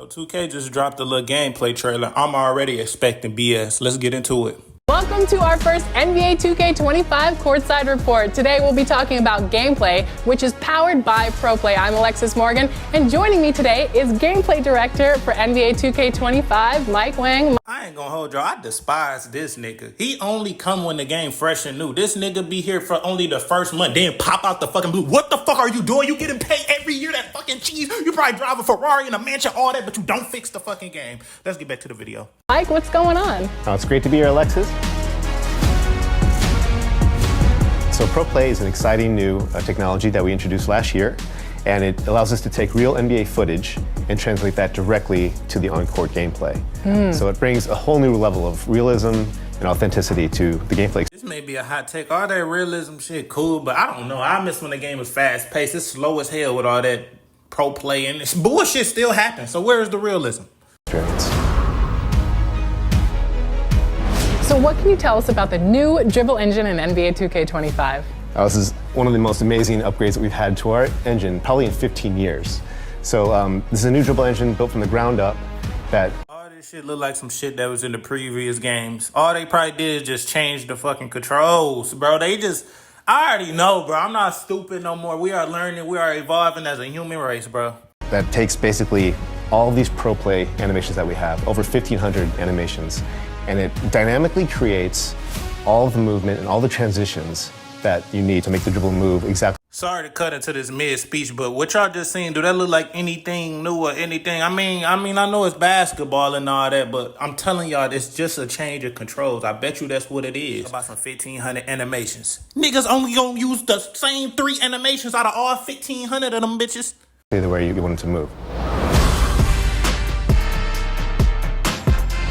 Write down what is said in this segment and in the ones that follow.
So 2K just dropped a little gameplay trailer. I'm already expecting BS. Let's get into it. Welcome to our first NBA 2K25 Courtside Report. Today we'll be talking about gameplay, which is powered by ProPlay. I'm Alexis Morgan, and joining me today is gameplay director for NBA 2K25, Mike Wang. I ain't gonna hold y'all. I despise this nigga. He only come when the game fresh and new. This nigga be here for only the first month, then pop out the fucking blue. What the fuck are you doing? You getting paid every year, that fucking cheese. You probably drive a Ferrari and a mansion, all that, but you don't fix the fucking game. Let's get back to the video. Mike, what's going on? Oh, it's great to be here, Alexis. So ProPlay is an exciting new technology that we introduced last year, and it allows us to take real NBA footage and translate that directly to the on-court gameplay. So it brings a whole new level of realism and authenticity to the gameplay. This may be a hot take. All that realism shit cool, but I don't know. I miss when the game was fast-paced. It's slow as hell with all that ProPlay, and this bullshit still happens. So where is the realism? Experience. So what can you tell us about the new dribble engine in NBA 2K25? This is one of the most amazing upgrades that we've had to our engine, probably in 15 years. So this is a new dribble engine built from the ground up that... All this shit look like some shit that was in the previous games. All they probably did is just change the fucking controls, bro. I already know, bro. I'm not stupid no more. We are learning. We are evolving as a human race, bro. That takes basically all of these ProPlay animations that we have, over 1,500 animations, and it dynamically creates all of the movement and all the transitions that you need to make the dribble move exactly. Sorry to cut into this mid-speech, but what y'all just seen, do that look like anything new or anything? I mean, I know it's basketball and all that, but I'm telling y'all, it's just a change of controls. I bet you that's what it is. About some 1,500 animations. Niggas only gonna use the same 3 animations out of all 1,500 of them bitches. The way you want it to move.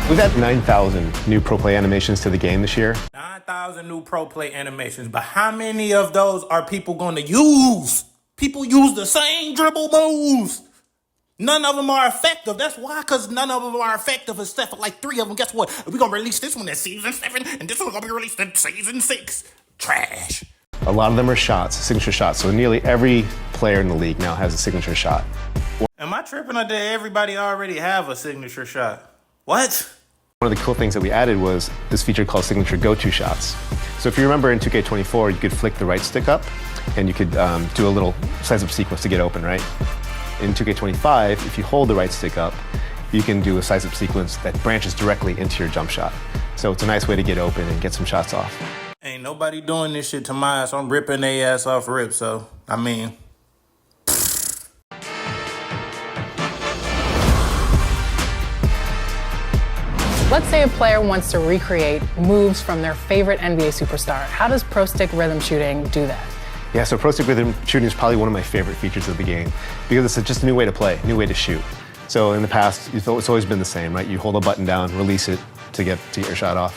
We've had 9,000 new ProPlay animations to the game this year. 9,000 new ProPlay animations, but how many of those are people going to use? People use the same dribble moves. None of them are effective. That's why, because none of them are effective except for like 3 of them. Guess what? We're going to release this one in season 7, and this one's going to be released in season 6. Trash. A lot of them are shots, signature shots. So nearly every player in the league now has a signature shot. Am I tripping or did everybody already have a signature shot? What? One of the cool things that we added was this feature called signature go-to shots. So if you remember in 2K24, you could flick the right stick up and you could do a little size-up sequence to get open, right? In 2K25, if you hold the right stick up, you can do a size-up sequence that branches directly into your jump shot. So it's a nice way to get open and get some shots off. Ain't nobody doing this shit to my ass. I'm ripping their ass off rip, so, I mean... Let's say a player wants to recreate moves from their favorite NBA superstar. How does Pro Stick rhythm shooting do that? Yeah, so Pro Stick rhythm shooting is probably one of my favorite features of the game because it's just a new way to play, a new way to shoot. So in the past, it's always been the same, right? You hold a button down, release it to get your shot off.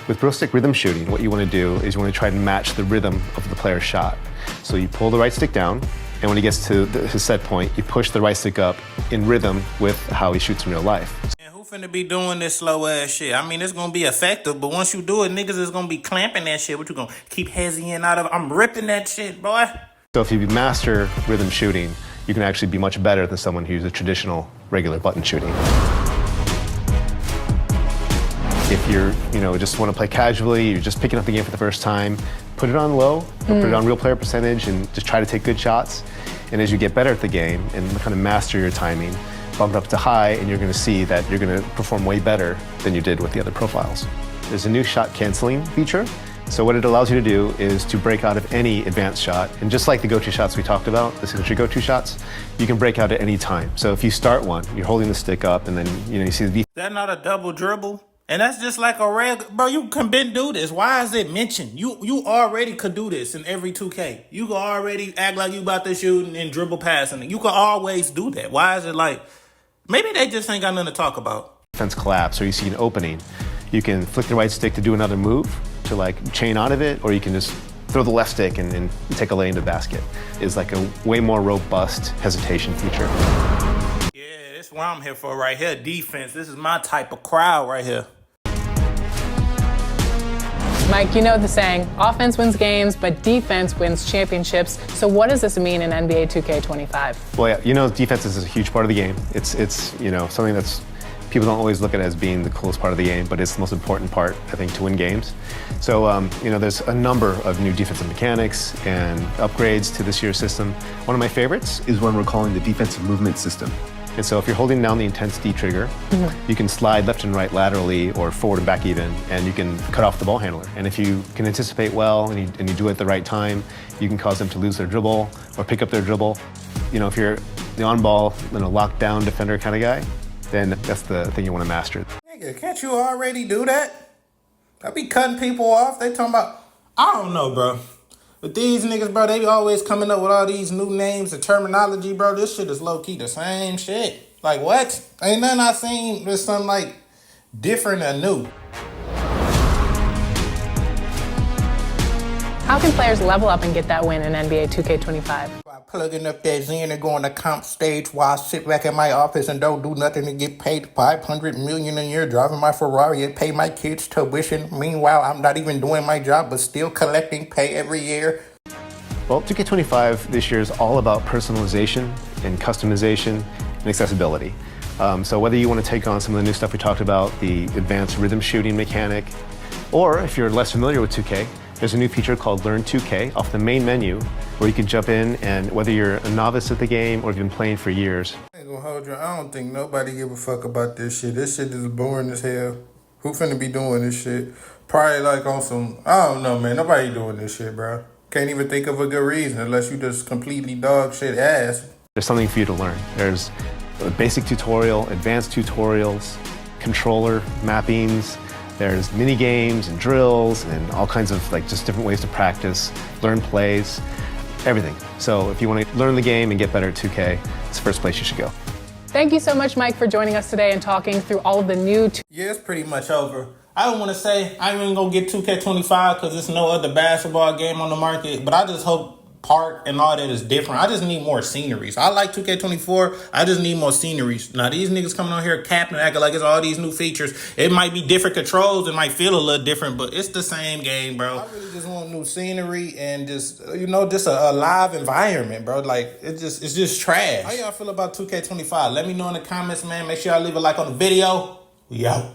With Pro Stick rhythm shooting, what you want to do is you want to try to match the rhythm of the player's shot. So you pull the right stick down, and when he gets to his set point, you push the right stick up in rhythm with how he shoots in real life. Finna be doing this slow ass shit. I mean, it's gonna be effective, but once you do it, niggas is gonna be clamping that shit. What you gonna keep hezzying out of? I'm ripping that shit, boy. So if you master rhythm shooting, you can actually be much better than someone who uses traditional regular button shooting. If you're, just want to play casually, you're just picking up the game for the first time, put it on low, or put it on real player percentage, and just try to take good shots. And as you get better at the game and kind of master your timing, bump it up to high, and you're going to see that you're going to perform way better than you did with the other profiles. There's a new shot canceling feature. So what it allows you to do is to break out of any advanced shot. And just like the go-to shots we talked about, the signature go-to shots, you can break out at any time. So if you start one, you're holding the stick up, and then you see the... That not a double dribble? And that's just like a regular... Bro, you can do this. Why is it mentioned? You already could do this in every 2K. You can already act like you about to shoot and dribble passing. You can always do that. Why is it like... Maybe they just ain't got nothing to talk about. Defense collapse, or you see an opening. You can flick the right stick to do another move, to like chain out of it, or you can just throw the left stick and take a lay into the basket. It's like a way more robust hesitation feature. Yeah, that's what I'm here for right here, defense. This is my type of crowd right here. Mike, you know the saying, offense wins games, but defense wins championships. So what does this mean in NBA 2K25? Well, yeah, you know, defense is a huge part of the game. It's you know, something that's people don't always look at it as being the coolest part of the game, but it's the most important part, I think, to win games. So, you know, there's a number of new defensive mechanics and upgrades to this year's system. One of my favorites is one we're calling the defensive movement system. And so if you're holding down the intense D trigger, you can slide left and right laterally or forward and back even, and you can cut off the ball handler. And if you can anticipate well and you do it at the right time, you can cause them to lose their dribble or pick up their dribble. You know, if you're the on-ball, lockdown defender kind of guy, then that's the thing you want to master. Nigga, can't you already do that? I be cutting people off. They talking about, I don't know, bro. But these niggas, bro, they be always coming up with all these new names and terminology, bro. This shit is low-key the same shit. Like, what? Ain't nothing I seen with something, like, different and new. How can players level up and get that win in NBA 2K25? By plugging up that Zen and going to comp stage while I sit back in my office and don't do nothing to get paid $500 million a year, driving my Ferrari and pay my kids' tuition. Meanwhile, I'm not even doing my job, but still collecting pay every year. Well, 2K25 this year is all about personalization and customization and accessibility. So whether you want to take on some of the new stuff we talked about, the advanced rhythm shooting mechanic, or if you're less familiar with 2K, there's a new feature called Learn 2K off the main menu where you can jump in and whether you're a novice at the game or you've been playing for years. I ain't gonna hold you. I don't think nobody give a fuck about this shit. This shit is boring as hell. Who finna be doing this shit? Probably like on some, I don't know, man. Nobody doing this shit, bro. Can't even think of a good reason unless you just completely dog shit ass. There's something for you to learn. There's a basic tutorial, advanced tutorials, controller mappings. There's mini games and drills and all kinds of just different ways to practice, learn plays, everything. So if you want to learn the game and get better at 2K, it's the first place you should go. Thank you so much, Mike, for joining us today and talking through all of the new... Yeah, it's pretty much over. I don't want to say I ain't even going to get 2K25 because there's no other basketball game on the market, but I just hope park and all that is different. I just need more sceneries. I like 2K24. I just need more sceneries. Now, these niggas coming on here capping and acting like it's all these new features. It might be different controls. It might feel a little different, but it's the same game, bro. I really just want new scenery and just, just a live environment, bro. Like, it's just trash. How y'all feel about 2K25? Let me know in the comments, man. Make sure y'all leave a like on the video. We out.